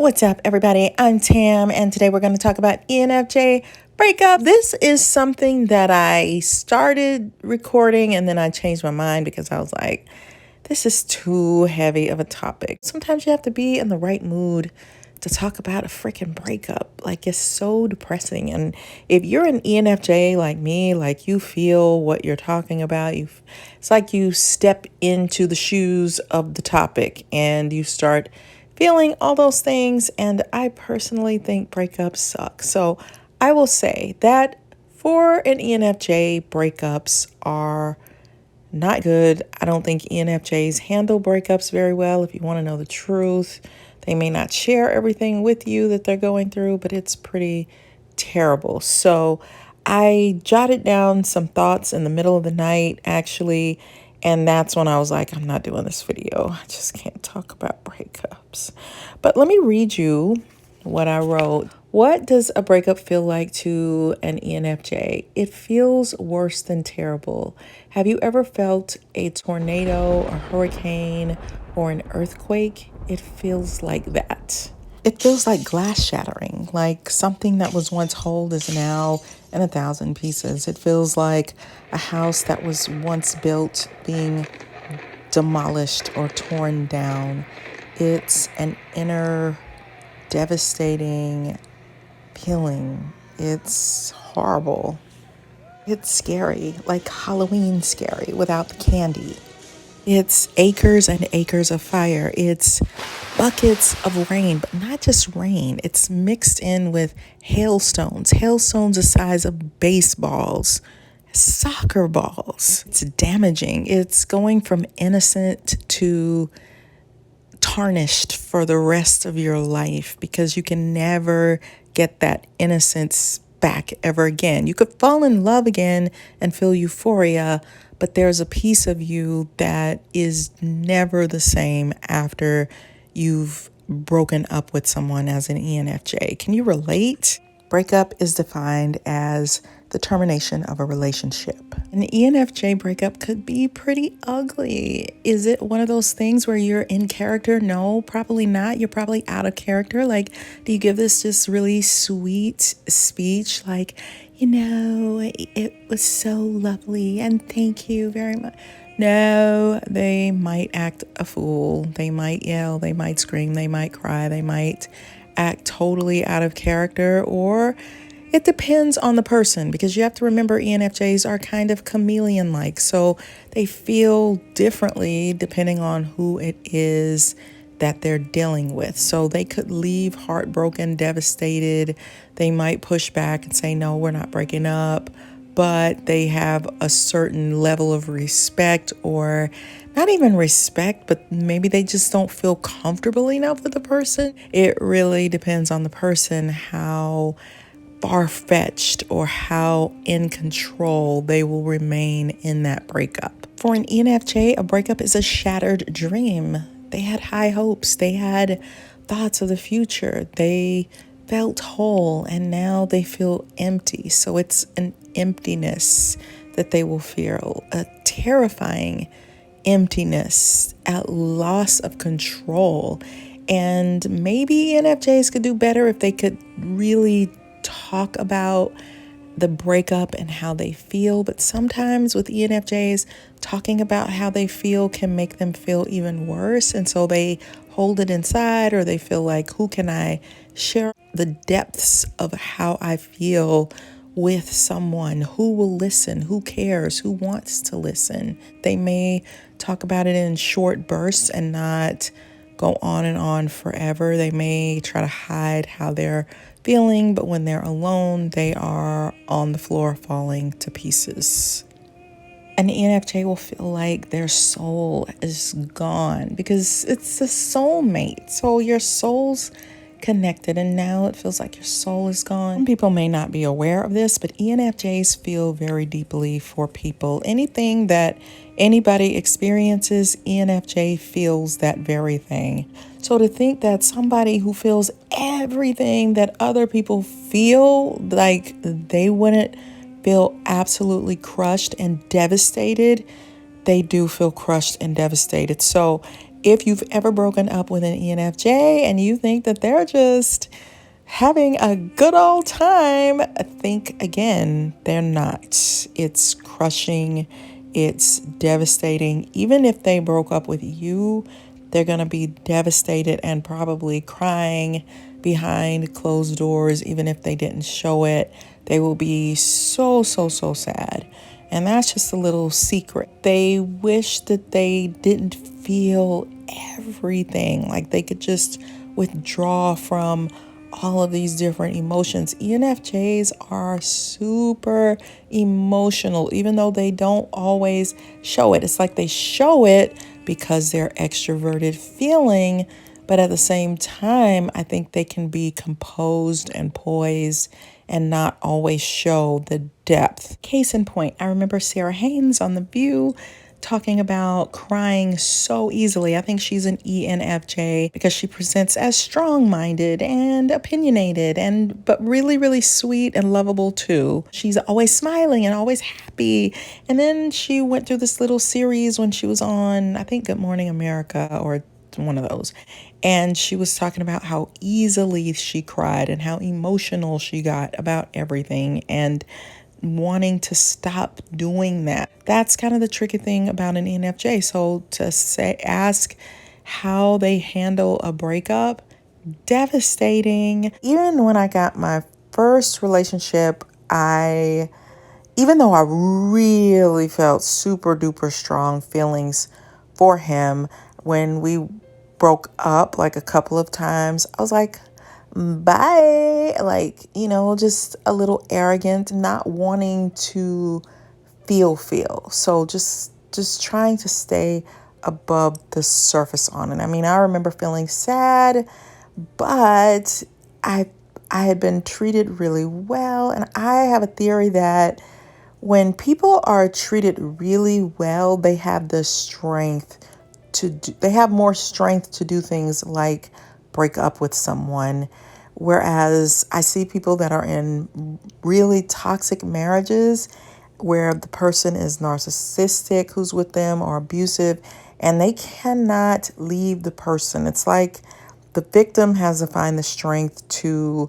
What's up, everybody? I'm Tam, and today we're going to talk about ENFJ breakup. This is something that I started recording and then I changed my mind because I was like, this is too heavy of a topic. Sometimes you have to be in the right mood to talk about a freaking breakup. Like, it's so depressing. And if you're an ENFJ like me, like you feel what you're talking about, it's like you step into the shoes of the topic and you start feeling all those things. And I personally think breakups suck. So I will say that for an ENFJ, breakups are not good. I don't think ENFJs handle breakups very well. If you want to know the truth, they may not share everything with you that they're going through, but it's pretty terrible. So I jotted down some thoughts in the middle of the night, actually, and that's when I was like, I'm not doing this video. I just can't talk about breakups. But let me read you what I wrote. What does a breakup feel like to an ENFJ? It feels worse than terrible. Have you ever felt a tornado, a hurricane, or an earthquake? It feels like that. It feels like glass shattering, like something that was once whole is now in 1,000 pieces. It feels like a house that was once built being demolished or torn down. It's an inner devastating feeling. It's horrible. It's scary, like Halloween scary without the candy. It's acres and acres of fire. It's buckets of rain, but not just rain. It's mixed in with hailstones the size of baseballs, soccer balls. It's damaging. It's going from innocent to tarnished for the rest of your life because you can never get that innocence back ever again. You could fall in love again and feel euphoria, but there's a piece of you that is never the same after you've broken up with someone as an ENFJ. Can you relate? Breakup is defined as the termination of a relationship. An ENFJ breakup could be pretty ugly. Is it one of those things where you're in character? No, probably not. You're probably out of character. Like, do you give this just really sweet speech? Like, it was so lovely and thank you very much. No, they might act a fool. They might yell, they might scream, they might cry, they might act totally out of character, or it depends on the person, because you have to remember ENFJs are kind of chameleon-like, so they feel differently depending on who it is that they're dealing with. So they could leave heartbroken, devastated. They might push back and say, no, we're not breaking up, but they have a certain level of respect, or not even respect, but maybe they just don't feel comfortable enough with the person. It really depends on the person, how far-fetched or how in control they will remain in that breakup. For an ENFJ, a breakup is a shattered dream. They had high hopes. They had thoughts of the future. They felt whole, and now they feel empty. So it's an emptiness that they will feel, a terrifying emptiness, a loss of control. And maybe ENFJs could do better if they could really talk about the breakup and how they feel. But sometimes with ENFJs, talking about how they feel can make them feel even worse. And so they hold it inside, or they feel like, who can I share the depths of how I feel with someone? Who will listen? Who cares? Who wants to listen? They may talk about it in short bursts and not go on and on forever. They may try to hide how they're feeling, but when they're alone, they are on the floor falling to pieces. An ENFJ will feel like their soul is gone because it's a soulmate. So your soul's connected, and now it feels like your soul is gone. Some people may not be aware of this, but ENFJs feel very deeply for people. Anything that anybody experiences, ENFJ feels that very thing. So to think that somebody who feels everything that other people feel, like they wouldn't feel absolutely crushed and devastated, they do feel crushed and devastated. So If you've ever broken up with an ENFJ and you think that they're just having a good old time, think again, they're not. It's crushing, it's devastating. Even if they broke up with you, they're going to be devastated and probably crying behind closed doors. Even if they didn't show it, they will be so, so, so sad. And that's just a little secret. They wish that they didn't feel everything, like they could just withdraw from all of these different emotions. ENFJs are super emotional, even though they don't always show it. It's like they show it because they're extroverted feeling, but at the same time, I think they can be composed and poised and not always show the depth. Case in point, I remember Sarah Haynes on The View talking about crying so easily. I think she's an ENFJ because she presents as strong-minded and opinionated but really, really sweet and lovable too. She's always smiling and always happy. And then she went through this little series when she was on, I think, Good Morning America or one of those. And she was talking about how easily she cried and how emotional she got about everything and wanting to stop doing that. That's kind of the tricky thing about an ENFJ. So to ask how they handle a breakup, devastating. Even when I got my first relationship, even though I really felt super duper strong feelings for him, when we broke up like a couple of times, I was like, bye. Like, just a little arrogant, not wanting to feel. So just trying to stay above the surface on it. I mean, I remember feeling sad, but I had been treated really well. And I have a theory that when people are treated really well, they have the strength they have more strength to do things like break up with someone. Whereas I see people that are in really toxic marriages where the person is narcissistic who's with them or abusive, and they cannot leave the person. It's like the victim has to find the strength to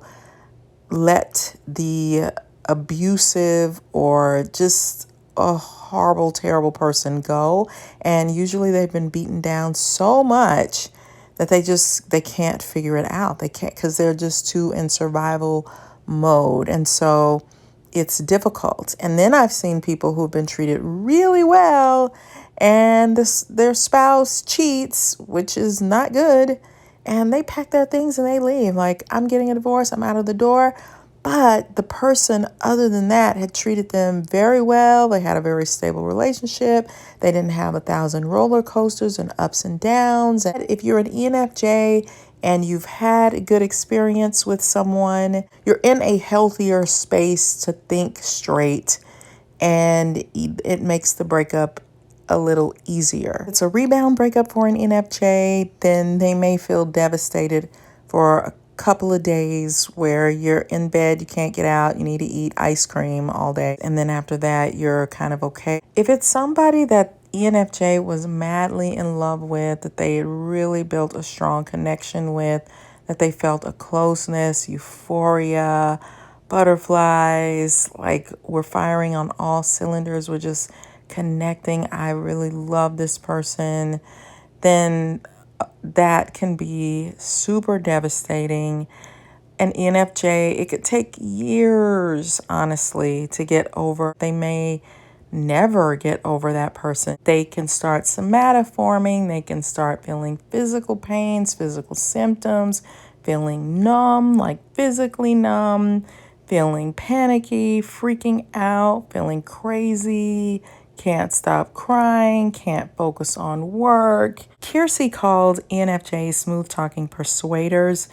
let the abusive or just a horrible, terrible person go. And usually they've been beaten down so much that they can't figure it out. They can't, because they're just too in survival mode. And so it's difficult. And then I've seen people who've been treated really well and their spouse cheats, which is not good. And they pack their things and they leave. Like, I'm getting a divorce, I'm out of the door. But the person, other than that, had treated them very well. They had a very stable relationship. They didn't have 1,000 roller coasters and ups and downs. And if you're an ENFJ and you've had a good experience with someone, you're in a healthier space to think straight, and it makes the breakup a little easier. It's a rebound breakup for an ENFJ, then they may feel devastated for a couple of days where you're in bed, you can't get out, you need to eat ice cream all day. And then after that, you're kind of okay. If it's somebody that ENFJ was madly in love with, that they had really built a strong connection with, that they felt a closeness, euphoria, butterflies, like we're firing on all cylinders, we're just connecting, I really love this person, then that can be super devastating. An ENFJ, it could take years, honestly, to get over. They may never get over that person. They can start somatoforming. They can start feeling physical pains, physical symptoms, feeling numb, like physically numb, feeling panicky, freaking out, feeling crazy, can't stop crying, can't focus on work. Kiersey called ENFJs smooth-talking persuaders,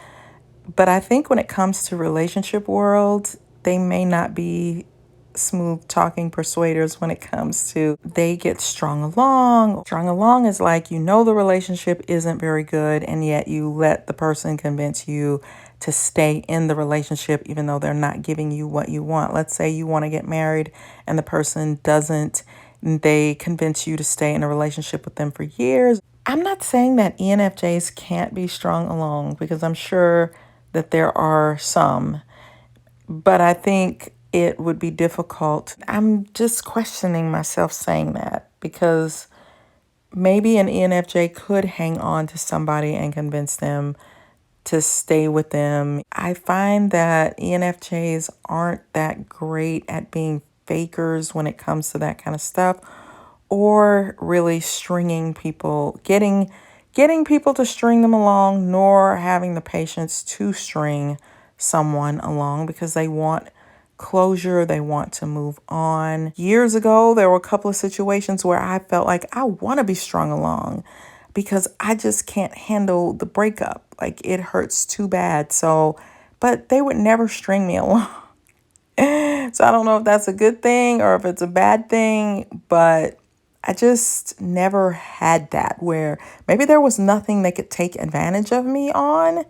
but I think when it comes to relationship world, they may not be smooth-talking persuaders when it comes to they get strung along. Strung along is like, the relationship isn't very good, and yet you let the person convince you to stay in the relationship even though they're not giving you what you want. Let's say you want to get married and the person doesn't. They convince you to stay in a relationship with them for years. I'm not saying that ENFJs can't be strung along, because I'm sure that there are some, but I think it would be difficult. I'm just questioning myself saying that, because maybe an ENFJ could hang on to somebody and convince them to stay with them. I find that ENFJs aren't that great at being fakers when it comes to that kind of stuff, or really stringing people, getting people to string them along, nor having the patience to string someone along, because they want closure, they want to move on. Years ago, there were a couple of situations where I felt like I want to be strung along, because I just can't handle the breakup. Like, it hurts too bad. So, but they would never string me along. So I don't know if that's a good thing or if it's a bad thing, but I just never had that, where maybe there was nothing they could take advantage of me on.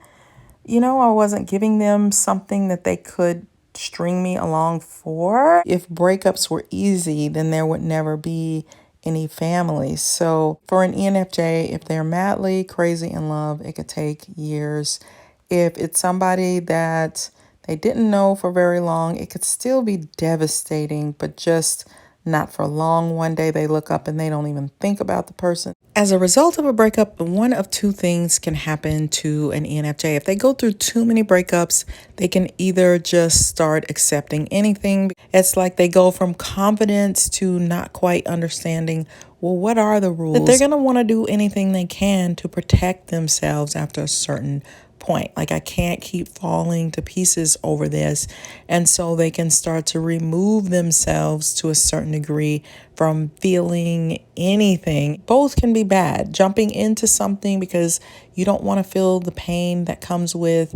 I wasn't giving them something that they could string me along for. If breakups were easy, then there would never be any families. So for an ENFJ, if they're madly crazy in love, it could take years. If it's somebody that they didn't know for very long, it could still be devastating, but just not for long. One day they look up and they don't even think about the person. As a result of a breakup, one of two things can happen to an ENFJ. If they go through too many breakups, they can either just start accepting anything. It's like they go from confidence to not quite understanding, well, what are the rules? That they're going to want to do anything they can to protect themselves after a certain point. Like, I can't keep falling to pieces over this. And so they can start to remove themselves to a certain degree from feeling anything. Both can be bad. Jumping into something because you don't want to feel the pain that comes with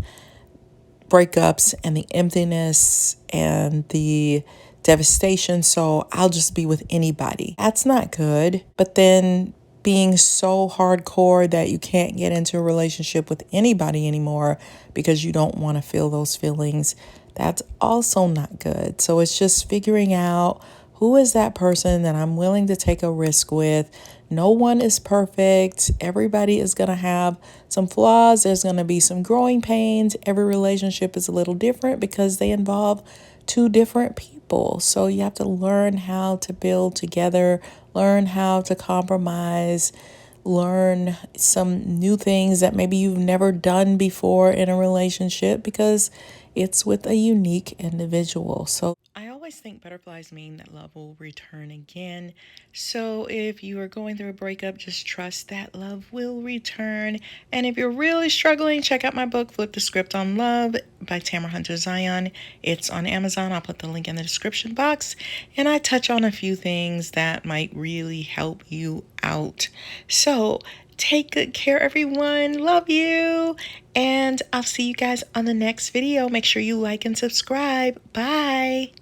breakups and the emptiness and the devastation. So I'll just be with anybody. That's not good. But then being so hardcore that you can't get into a relationship with anybody anymore because you don't want to feel those feelings, that's also not good. So it's just figuring out, who is that person that I'm willing to take a risk with? No one is perfect. Everybody is going to have some flaws. There's going to be some growing pains. Every relationship is a little different because they involve two different people. So you have to learn how to build together, learn how to compromise, learn some new things that maybe you've never done before in a relationship, because it's with a unique individual. So I always think butterflies mean that love will return again. So if you are going through a breakup, just trust that love will return. And if you're really struggling, check out my book, Flip the Script on Love by Tamara Zyon. It's on Amazon. I'll put the link in the description box. And I touch on a few things that might really help you out. So take good care, everyone. Love you. And I'll see you guys on the next video. Make sure you like and subscribe. Bye.